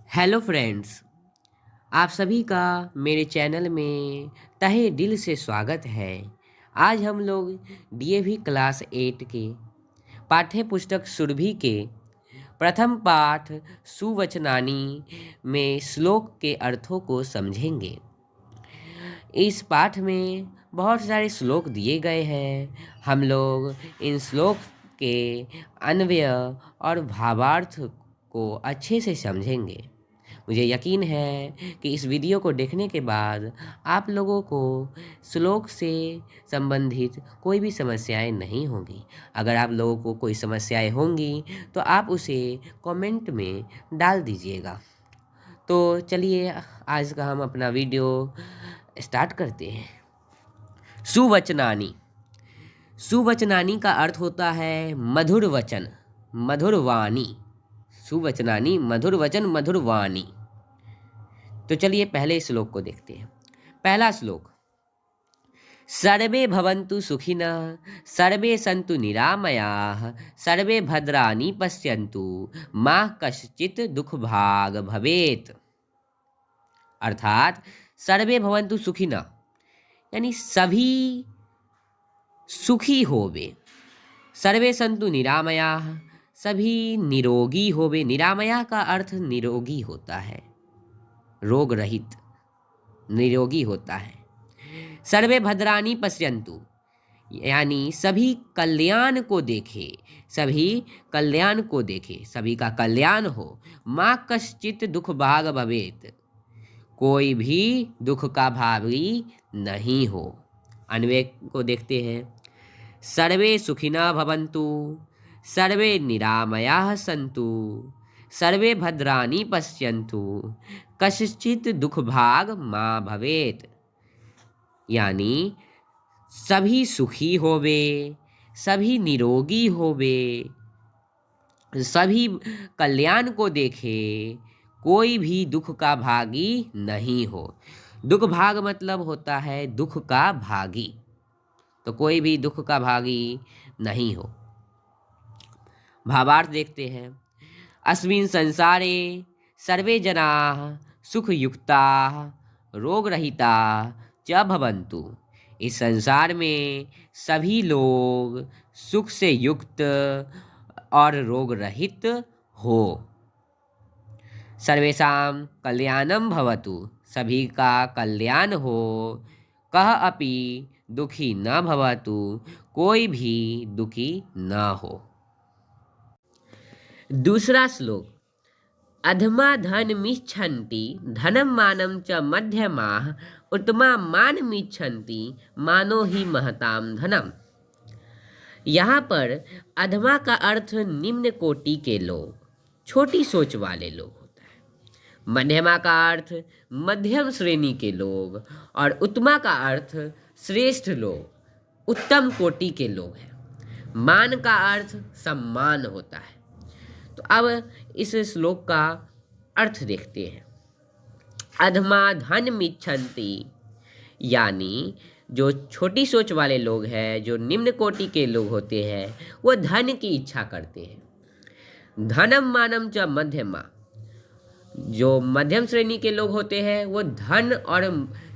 Hello friends, आप सभी का मेरे चैनल में तहे दिल से स्वागत है। आज हम लोग डीएवी क्लास 8 के पाठ्य पुस्तक सुरभि के प्रथम पाठ सुवचनानी में श्लोक के अर्थों को समझेंगे। इस पाठ में बहुत सारे श्लोक दिए गए हैं। हम लोग इन श्लोक के अन्वय और भावार्थ को अच्छे से समझेंगे। मुझे यकीन है कि इस वीडियो को देखने के बाद आप लोगों को श्लोक से संबंधित कोई भी समस्याएं नहीं होंगी। अगर आप लोगों को कोई समस्याएं होंगी तो आप उसे कमेंट में डाल दीजिएगा। तो चलिए आज का हम अपना वीडियो स्टार्ट करते हैं। सुवचनानी। सुवचनानी का अर्थ होता है मधुर वचन, मधुर वाणी। सुवचनानी मधुर वचन, मधुर वाणी। तो चलिए पहले श्लोक को देखते हैं। पहला श्लोक, सर्वे भवन्तु सुखिनः, सर्वे सन्तु निरामयाः, सर्वे भद्राणि पश्यन्तु, मा कश्चित् दुःखभाग् भवेत्। अर्थात सर्वे भवन्तु सुखिनः यानी सभी सुखी होवे। सर्वे सन्तु निरामयाः सभी निरोगी होवे। निरामया का अर्थ निरोगी होता है, रोग रहित, निरोगी होता है। सर्वे भद्राणि पश्यन्तु यानी सभी कल्याण को देखे, सभी कल्याण को देखे, सभी का कल्याण हो। माँ कश्चित् दुख भाग भवेत् कोई भी दुख का भागी नहीं हो। अन्वय को देखते हैं। सर्वे सुखिनः भवन्तु, सर्वे निरामयाः सन्तु, सर्वे भद्राणि पश्यन्तु, कश्चित् दुःखभाग् मा भवेत्। यानी सभी सुखी होवे, सभी निरोगी होवे, सभी कल्याण को देखे, कोई भी दुख का भागी नहीं हो। दुख भाग मतलब होता है दुख का भागी, तो कोई भी दुख का भागी नहीं हो। भावार्थ देखते हैं। अस्मिन् संसारे सर्वे जनाः सुखयुक्ताः रोगरहिताः च भवन्तु। इस संसार में सभी लोग सुख से युक्त और रोग रहित हो। सर्वेषां कल्याणं भवतु सभी का कल्याण हो। कः अपि दुखी न भवतु कोई भी दुखी न हो। दूसरा श्लोक, अधमा धनमिच्छन्ति धनं मानं च मध्यमाः उत्तमा मानमिच्छन्ति मानो ही महतां धनम। यहाँ पर अधमा का अर्थ निम्न कोटि के लोग, छोटी सोच वाले लोग होता है। मध्यमा का अर्थ मध्यम श्रेणी के लोग और उत्तमा का अर्थ श्रेष्ठ लोग, उत्तम कोटि के लोग हैं। मान का अर्थ सम्मान होता है। तो अब इस श्लोक का अर्थ देखते हैं। अधमा धनमिच्छन्ति यानी जो छोटी सोच वाले लोग हैं, जो निम्न कोटि के लोग होते हैं, वो धन की इच्छा करते हैं। धनम मानम च मध्यमा, जो मध्यम श्रेणी के लोग होते हैं वो धन और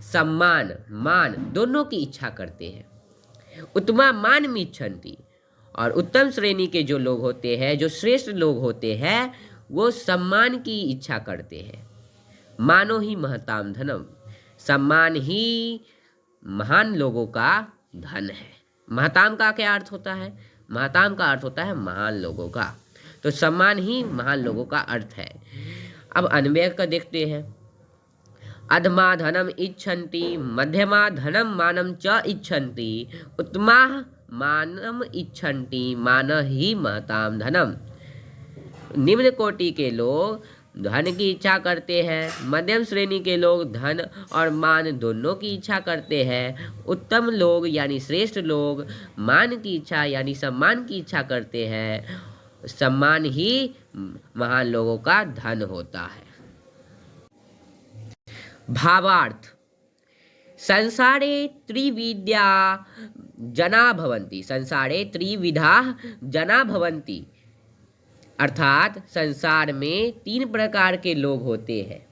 सम्मान, मान दोनों की इच्छा करते हैं। उत्तमा मानमिच्छन्ति, और उत्तम श्रेणी के जो लोग होते हैं, जो श्रेष्ठ लोग होते हैं, वो सम्मान की इच्छा करते हैं। मानो ही महताम धनम, सम्मान ही महान लोगों का धन है। महताम का क्या अर्थ होता है? महताम का अर्थ होता है महान लोगों का, तो सम्मान ही महान लोगों का अर्थ है। अब अन्वय का देखते हैं। अधमा धनम इच्छन्ति, मध्यमा धनम मानम च इच्छन्ति, उत्तमा मानम इच्छन्ति मान ही महताम धनम। निम्न कोटि के लोग धन की इच्छा करते हैं, मध्यम श्रेणी के लोग धन और मान दोनों की इच्छा करते हैं। उत्तम लोग यानी श्रेष्ठ लोग मान की इच्छा यानी सम्मान की इच्छा करते हैं। सम्मान ही महान लोगों का धन होता है। भावार्थ, संसारे त्रिविद्या जना भवन्ति, संसारे त्रिविधा जना भवन्ति। अर्थात संसार में 3 प्रकार के लोग होते हैं।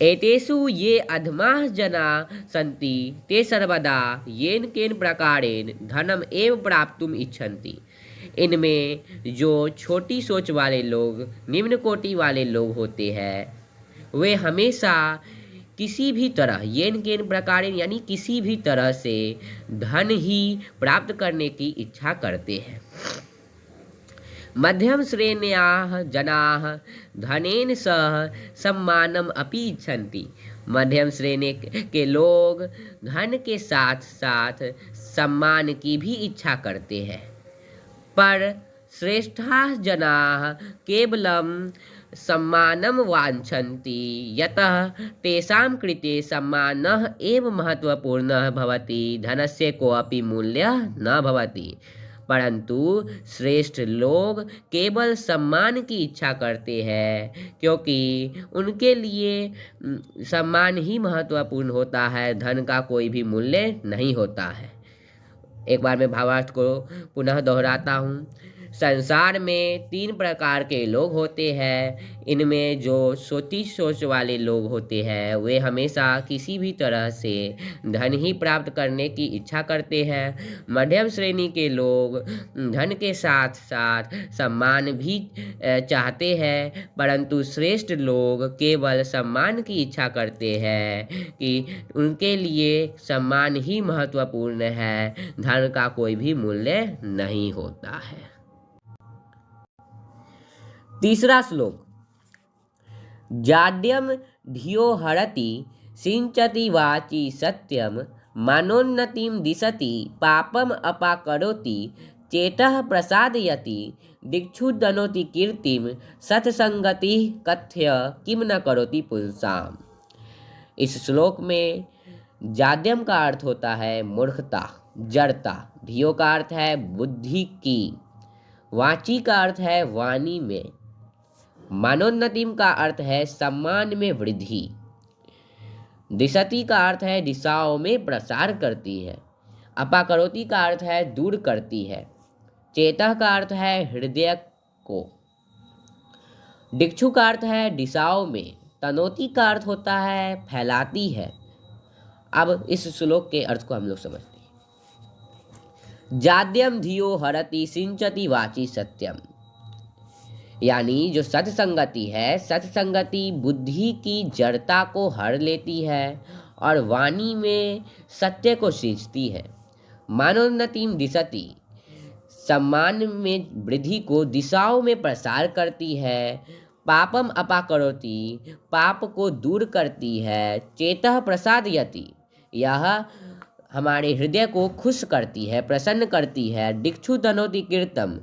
एतेषु ये अधमाः जना सन्ति ते सर्वदा येन केन प्रकारेण धनम एव प्राप्तुम इच्छन्ति। इनमें जो छोटी सोच वाले लोग, निम्न कोटि वाले लोग होते हैं, वे हमेशा किसी भी तरह येन केन प्रकारेण यानी किसी भी तरह से धन ही प्राप्त करने की इच्छा करते हैं। मध्यम श्रेण्याः जनाः धनेन सह सम्मानम अपि इच्छन्ति। मध्यम श्रेणी के लोग धन के साथ साथ सम्मान की भी इच्छा करते हैं। पर श्रेष्ठाः जनाः केवलं सम्मानं वाञ्छन्ति, यतः तेषां कृते सम्मानः एव महत्वपूर्णः भवति, धनस्य कोऽपि मूल्यः न भवति। परंतु श्रेष्ठ लोग केवल सम्मान की इच्छा करते हैं, क्योंकि उनके लिए सम्मान ही महत्वपूर्ण होता है, धन का कोई भी मूल्य नहीं होता है। एक बार मैं भावार्थ को पुनः दोहराता हूँ। संसार में 3 प्रकार के लोग होते हैं। इनमें जो छोटी सोच वाले लोग होते हैं वे हमेशा किसी भी तरह से धन ही प्राप्त करने की इच्छा करते हैं। मध्यम श्रेणी के लोग धन के साथ साथ सम्मान भी चाहते हैं, परंतु श्रेष्ठ लोग केवल सम्मान की इच्छा करते हैं कि उनके लिए सम्मान ही महत्वपूर्ण है, धन का कोई भी मूल्य नहीं होता है। तीसरा श्लोक। जाड्यम धियो हरति सिंचति वाचि सत्यम मनोन्नतिम दिशति पापम अपाकरोति चेतः प्रसादयति दिक्षु दनोति कीर्तिम सत्संगति कथ्य किम न करोति पुंसाम। इस श्लोक में जाड्यम का अर्थ होता है मूर्खता, जड़ता। धियो का अर्थ है बुद्धि की। वाची का अर्थ है वाणी में। मनोन्नतिम का अर्थ है सम्मान में वृद्धि। दिशति का अर्थ है दिशाओं में प्रसार करती है। अपाकरोति का अर्थ है दूर करती है। चेतः का अर्थ है हृदय को। दिक्षु का अर्थ है दिशाओं में। तनोति का अर्थ होता है फैलाती है। अब इस श्लोक के अर्थ को हम लोग समझते हैं। जाड्यम धियो हरति सिंचति वाचि सत्यम, यानी जो सत्संगति है, सत्संगति बुद्धि की जड़ता को हर लेती है और वाणी में सत्य को सींचती है। मनोन्नतिम दिशति, सम्मान में वृद्धि को दिशाओं में प्रसार करती है। पापम अपाकरोति, पाप को दूर करती है। चेतः प्रसादयति, यह हमारे हृदय को खुश करती है, प्रसन्न करती है। दिक्षु तनोति कीर्तम,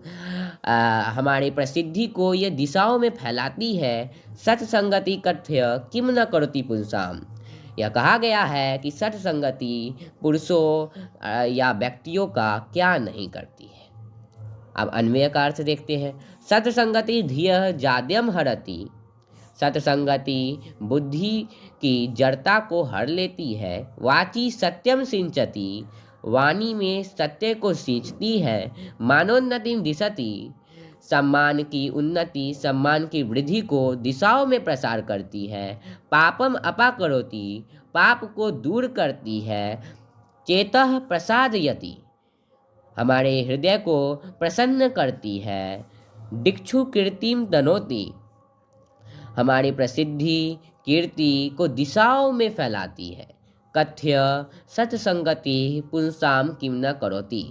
हमारी प्रसिद्धि को ये दिशाओं में फैलाती है। सत्संगति कथ्य किम न करोति पुंसाम, यह कहा गया है कि सत्संगति पुरुषों या व्यक्तियों का क्या नहीं करती है। अब अन्वय का अर्थ देखते हैं। सत्संगति धियः जाड्यम हरति, सत्संगति बुद्धि की जड़ता को हर लेती है। वाची सत्यम सिंचति, वाणी में सत्य को सींचती है। मानोन्नतिम दिशति, सम्मान की उन्नति, सम्मान की वृद्धि को दिशाओं में प्रसार करती है। पापम अपाकरोति, पाप को दूर करती है। चेतः प्रसादयति, हमारे हृदय को प्रसन्न करती है। दिक्षु कीर्तिम तनोति, हमारी प्रसिद्धि कीर्ति को दिशाओं में फैलाती है। कथ्य सत्संगति पुंसाम किम न करोति,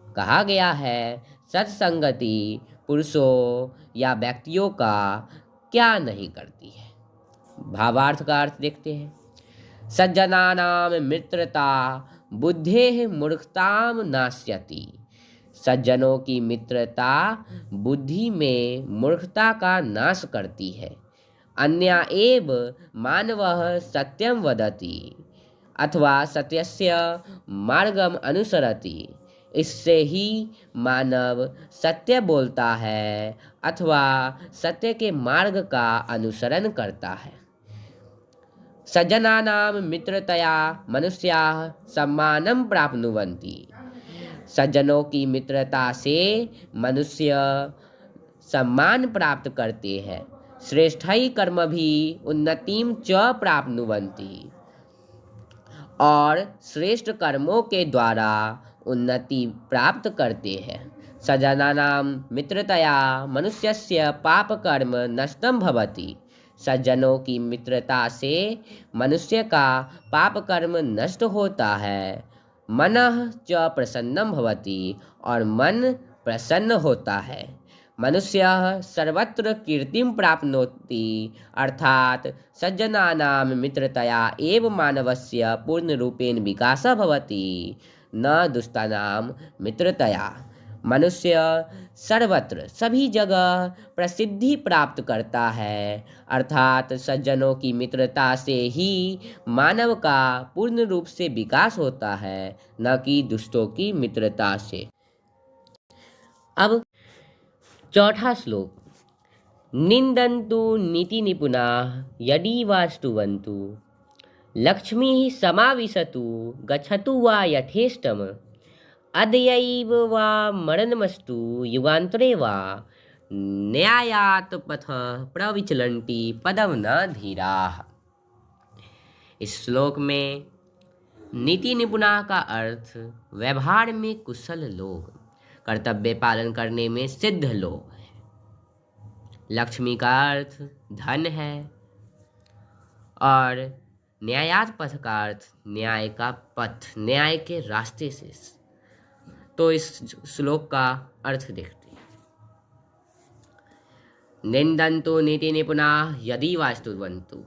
कहा गया है सत्संगति पुरुषों या व्यक्तियों का क्या नहीं करती है। भावार्थ का अर्थ देखते हैं। सज्जनानां मित्रता बुद्धेः मूर्खताम नाश्यति, सज्जनों की मित्रता बुद्धि में मूर्खता का नाश करती है। अन्या एव मानवः सत्यम वदति अथवा सत्यस्य मार्गम अनुसरति, इससे ही मानव सत्य बोलता है अथवा सत्य के मार्ग का अनुसरण करता है। सज्जनानां मित्रतया मनुष्याः सम्मानं प्राप्नुवन्ति, सज्जनों की मित्रता से मनुष्य सम्मान प्राप्त करते हैं। श्रेष्ठै कर्म भी उन्नतिम च प्राप्नुवन्ति। और श्रेष्ठ कर्मों के द्वारा उन्नति प्राप्त करते हैं। सज्जनानां मित्रतया मनुष्यस्य पाप कर्म नष्टं भवति। सज्जनों की मित्रता से मनुष्य का पाप कर्म नष्ट होता है। मनः च प्रसन्नं भवति, और मन प्रसन्न होता है। मनुष्य सर्वत्र कीर्तिं प्राप्नोति, अर्थात सज्जनानां मित्रतया एव मानवस्य पूर्णरूपेण विकासः भवति, न दुष्टानां मित्रतया। मनुष्य सर्वत्र सभी जगह प्रसिद्धि प्राप्त करता है, अर्थात सज्जनों की मित्रता से ही मानव का पूर्ण रूप से विकास होता है, न कि दुष्टों की मित्रता से। अब चौथा श्लोक। निंदन्तु नीति निपुणाः यदि वा स्तुवन्तु, लक्ष्मीः समाविशतु गच्छतु वा यथेष्टम्, अद्यैव वा मरणमस्तु युगान्तरे वा, न्यायात् पथः प्रविचलन्ति पदं न धीराः। इस श्लोक में नीति निपुणा का अर्थ व्यवहार में कुशल लोग, कर्तव्य पालन करने में सिद्ध लोग हैं। लक्ष्मी का अर्थ धन है, और न्यायात पथ का अर्थ न्याय का पथ, न्याय के रास्ते से। तो इस श्लोक का अर्थ देखते हैं। निंदन्तु नीति निपुणाः यदि वा स्तुवन्तु,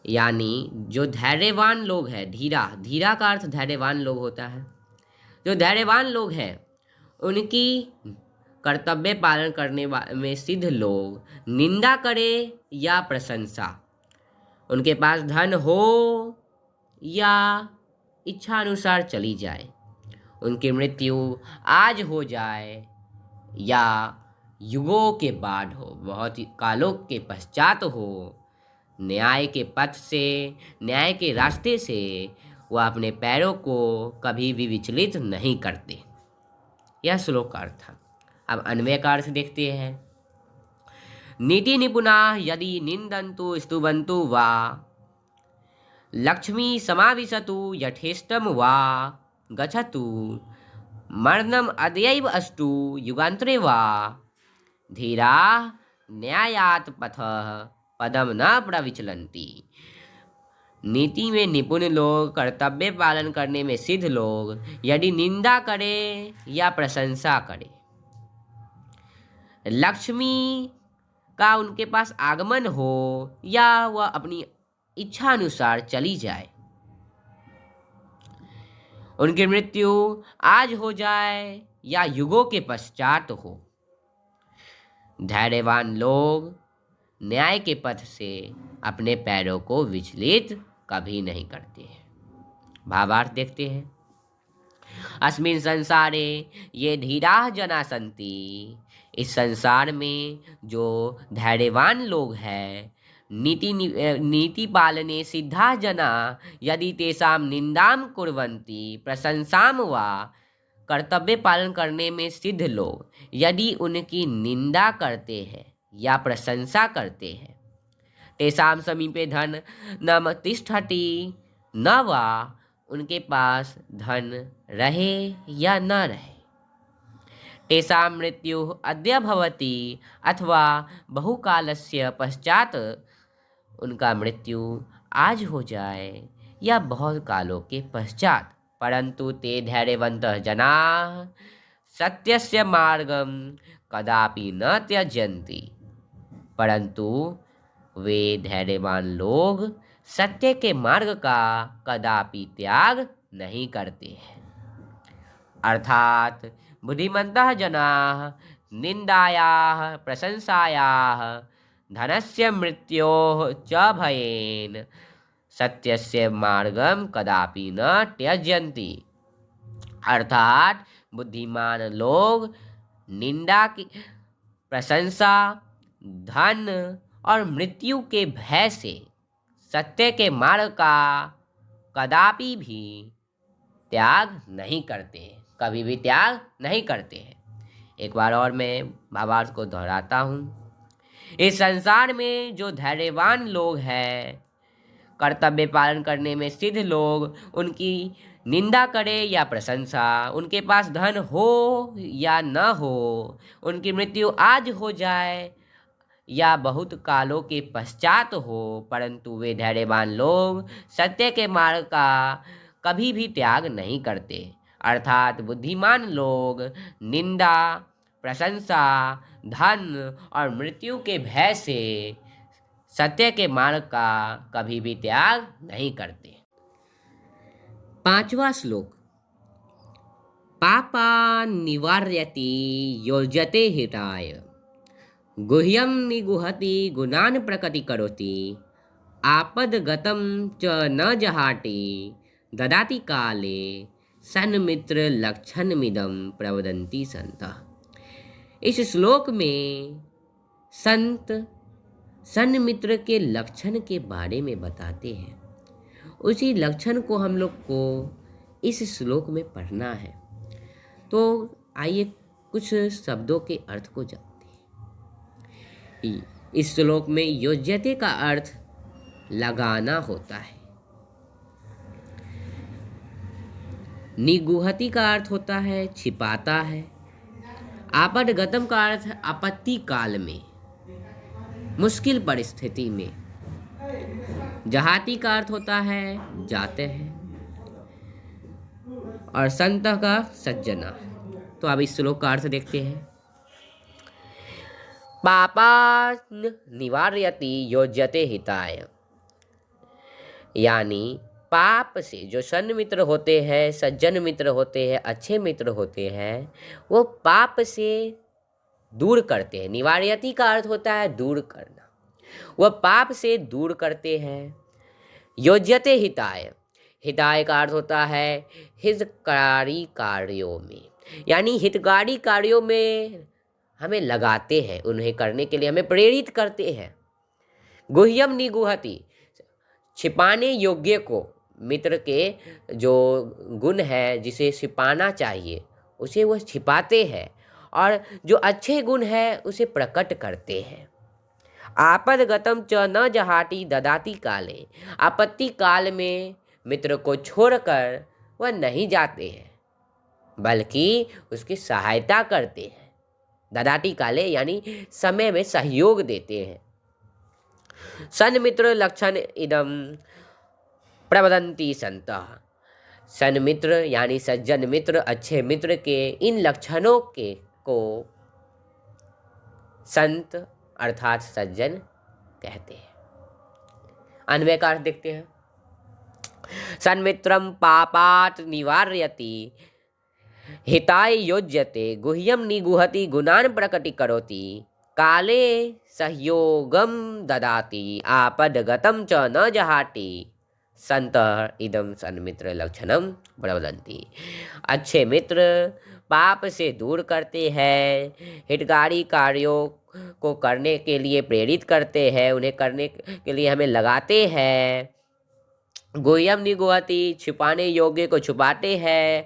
यानी जो धैर्यवान लोग हैं, धीरा का अर्थ धैर्यवान लोग होता है। जो धैर्यवान लोग हैं उनकी कर्तव्य पालन करने में सिद्ध लोग निंदा करे या प्रशंसा, उनके पास धन हो या इच्छा अनुसार चली जाए, उनकी मृत्यु आज हो जाए या युगों के बाद हो, बहुत ही कालों के पश्चात हो, न्याय के पथ से, न्याय के रास्ते से वह अपने पैरों को कभी भी विचलित नहीं करते। यह श्लोक का अर्थ था। अब अन्वय का अर्थ देखते हैं। नीति निपुणाः यदि निंदन्तु स्तुवन्तु वा, लक्ष्मी समाविशतु यथेष्टं वा, गच्छतु मरणम् अद्यैव अस्तु युगान्तरे वा, धीराः न्यायात् पथः पदम न प्रविचलन्ति। नीति में निपुण लोग, कर्तव्य पालन करने में सिद्ध लोग यदि निंदा करें या प्रशंसा करें, लक्ष्मी का उनके पास आगमन हो या वह अपनी इच्छा अनुसार चली जाए, उनकी मृत्यु आज हो जाए या युगों के पश्चात हो, धैर्यवान लोग न्याय के पथ से अपने पैरों को विचलित कभी नहीं करते हैं। भावार्थ देखते हैं। अस्मिन् संसारे ये धीराः जना सन्ति, इस संसार में जो धैर्यवान लोग हैं, नीति पालने सिद्धाः जना यदि तेषां निंदां कुर्वन्ति प्रशंसां वा, कर्तव्य पालन करने में सिद्ध लोग यदि उनकी निंदा करते हैं या प्रशंसा करते हैं, तेषां समीपे धन न तिष्ठति न वा, उनके पास धन रहे या न रहे, तेषां मृत्यु अद्य भवति अथवा बहुकालस्य पश्चात, उनका मृत्यु आज हो जाए या बहुत कालों के पश्चात, परंतु ते धैर्यवन्तः जनाः सत्यस्य मार्गं कदापि न त्यजन्ति, परंतु वे धैर्यवान लोग सत्य के मार्ग का कदापि त्याग नहीं करते हैं। अर्थात बुद्धिमन्तः जनाः निंदायाः प्रशंसायाः धनस्य मृत्योः च भयेन सत्यस्य मार्गं कदापि न त्यजन्ति। अर्थात बुद्धिमान लोग निंदा की, प्रशंसा, धन और मृत्यु के भय से सत्य के मार्ग का कदापि भी त्याग नहीं करते, कभी भी त्याग नहीं करते हैं। एक बार और मैं भावार्थ को दोहराता हूँ। इस संसार में जो धैर्यवान लोग हैं, कर्तव्य पालन करने में सिद्ध लोग, उनकी निंदा करे या प्रशंसा, उनके पास धन हो या न हो, उनकी मृत्यु आज हो जाए या बहुत कालों के पश्चात हो, परंतु वे धैर्यवान लोग सत्य के मार्ग का कभी भी त्याग नहीं करते। अर्थात बुद्धिमान लोग निंदा, प्रशंसा, धन और मृत्यु के भय से सत्य के मार्ग का कभी भी त्याग नहीं करते। 5वां श्लोक। पापा निवार्यति योज्यते हिताय, गुह्यं निगुहति गुणान् प्रकटि करोति, आपदगतं च न जहाति ददाति काले, सन्मित्र लक्षणमिदं प्रवदन्ति सन्तः। इस श्लोक में संत सन्मित्र के लक्षण के बारे में बताते हैं। उसी लक्षण को हम लोग को इस श्लोक में पढ़ना है। तो आइए कुछ शब्दों के अर्थ को जानते हैं। इस श्लोक में योज्यते का अर्थ लगाना होता है, निगुहति का अर्थ होता है छिपाता है, आपदगतम का अर्थ आपत्ति काल में, मुश्किल परिस्थिति में, जहाती का अर्थ होता है जाते हैं, और संत का सज्जना। तो अब इस श्लोक का अर्थ देखते हैं। पापा निवार्यति योज्यते हिताय, यानी पाप से जो सन्मित्र होते हैं, सज्जन मित्र होते हैं, अच्छे मित्र होते हैं, वो पाप से दूर करते हैं। निवार्यति का अर्थ होता है दूर करना, वह पाप से दूर करते हैं। योज्यते हिताय, हिताय का अर्थ होता है हितकारी कार्यों में, यानी हितकारी कार्यों में हमें लगाते हैं, उन्हें करने के लिए हमें प्रेरित करते हैं। गुह्यम निगुहति, छिपाने योग्य को, मित्र के जो गुण है जिसे छिपाना चाहिए उसे वह छिपाते हैं, और जो अच्छे गुण है उसे प्रकट करते हैं। आपदगतम च न जहाति ददाति काले, आपत्ति काल में मित्र को छोड़कर वह नहीं जाते हैं, बल्कि उसकी सहायता करते हैं। ददाति काले यानी समय में सहयोग देते हैं। सन्मित्र लक्षण इदम प्रवदन्ति सन्तः, सन्मित्र यानी सज्जन मित्र, अच्छे मित्र के इन लक्षणों के को संत अर्थात सज्जन कहते हैं। अन्वय का अर्थ देखते हैं। सन्मित्रम पापात् निवार्यति हिताय योज्यते, गुह्यम निगुहति गुणान् प्रकटि करोति, काले सहयोगम ददाति, आपदगतं च न जहाति, संतः इदम सन्मित्र लक्षणम प्रवदन्ति। अच्छे मित्र पाप से दूर करते हैं, हितकारी कार्यों को करने के लिए प्रेरित करते हैं, उन्हें करने के लिए हमें लगाते हैं। गुह्यम निगुहति, छिपाने योग्य को छुपाते हैं,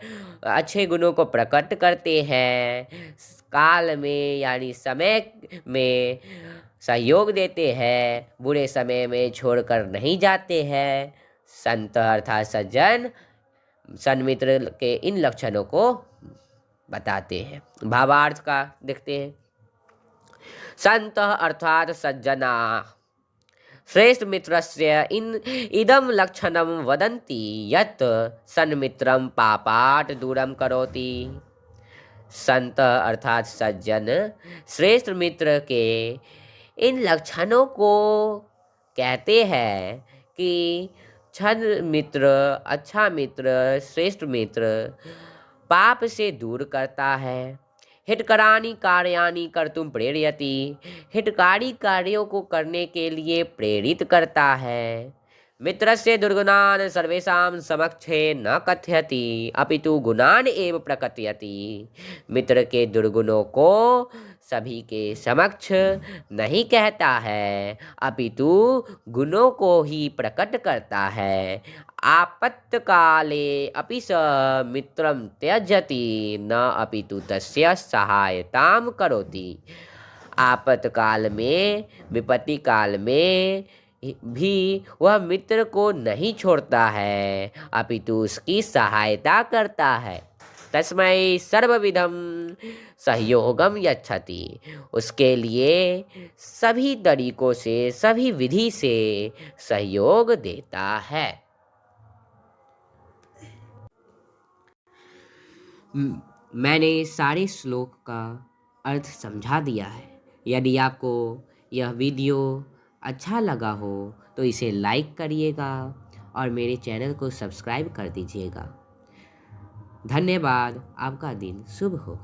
अच्छे गुणों को प्रकट करते हैं। काल में यानी समय में सहयोग देते हैं, बुरे समय में छोड़कर नहीं जाते हैं। संत अर्थात सज्जन सन्मित्र के इन लक्षणों को बताते हैं। भावार्थ का देखते हैं। संत अर्थात सज्जना श्रेष्ठ मित्रस्य इदम लक्षणम वदन्ति यत् सन्मित्रम पापात् दूरम करोति। संत अर्थात सज्जन श्रेष्ठ मित्र के इन लक्षणों को कहते हैं कि मित्र, अच्छा मित्र, श्रेष्ठ मित्र पाप से दूर करता है। हितकराणि कार्याणि कर्तुम प्रेरयति, हितकारी कार्यों को करने के लिए प्रेरित करता है। मित्रस्य दुर्गुणान् सर्वेषां समक्षे न कथयति अपितु गुणान् एव प्रकटयति, मित्र के दुर्गुणों को सभी के समक्ष नहीं कहता है, अपितु गुणों को ही प्रकट करता है। आपत्काले अपि स मित्रं त्यजति न अपितु तस्य सहायतां करोति। आपत्काल में, विपत्ति काल में भी वह मित्र को नहीं छोड़ता है, अपितु उसकी सहायता करता है। तस्मै सर्वविधम सहयोगम यच्छति, उसके लिए सभी तरीकों से, सभी विधि से सहयोग देता है। मैंने सारे श्लोक का अर्थ समझा दिया है। यदि आपको यह वीडियो अच्छा लगा हो तो इसे लाइक करिएगा और मेरे चैनल को सब्सक्राइब कर दीजिएगा। धन्यवाद। आपका दिन शुभ हो।